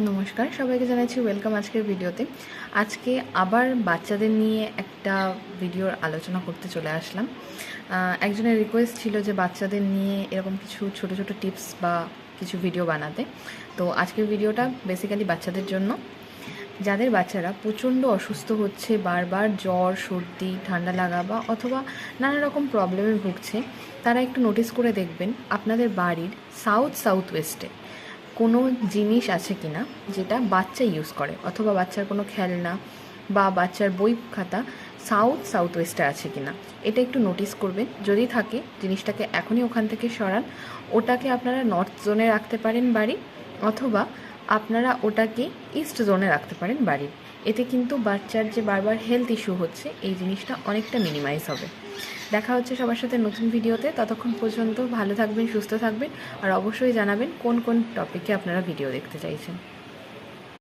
নমস্কার, সবাইকে জানাচ্ছি ওয়েলকাম আজকের ভিডিওতে। আজকে আবার বাচ্চাদের নিয়ে একটা ভিডিওর আলোচনা করতে চলে আসলাম। একজনের রিকোয়েস্ট ছিল যে বাচ্চাদের নিয়ে এরকম কিছু ছোট ছোট টিপস বা কিছু ভিডিও বানাতে। তো আজকের ভিডিওটা বেসিক্যালি বাচ্চাদের জন্য। যাদের বাচ্চারা প্রচণ্ড অসুস্থ হচ্ছে, বারবার জ্বর, সর্দি, ঠান্ডা লাগা বা অথবা নানা রকম প্রবলেমে ভুগছে, তারা একটু নোটিস করে দেখবেন আপনাদের বাড়ির সাউথ ওয়েস্টে কোনো জিনিস আছে কি না যেটা বাচ্চা ইউজ করে, অথবা বাচ্চার কোনো খেলনা বা বাচ্চার বই খাতা সাউথ ওয়েস্টে আছে কি না, এটা একটু নোটিস করবেন। যদি থাকে জিনিসটাকে এখনই ওখান থেকে সরান। ওটাকে আপনারা নর্থ জোনে রাখতে পারেন বাড়ি, অথবা আপনারা ওটাকে ইস্ট জোনে রাখতে পারেন বাড়ির। এতে কিন্তু বাচ্চার যে বারবার হেলথ ইস্যু হচ্ছে এই জিনিসটা অনেকটা মিনিমাইজ হবে। দেখা হচ্ছে সবার সাথে নতুন ভিডিওতে। ততক্ষণ পর্যন্ত ভালো থাকবেন, সুস্থ থাকবেন, আর অবশ্যই জানাবেন কোন কোন টপিকে আপনারা ভিডিও দেখতে চাইছেন।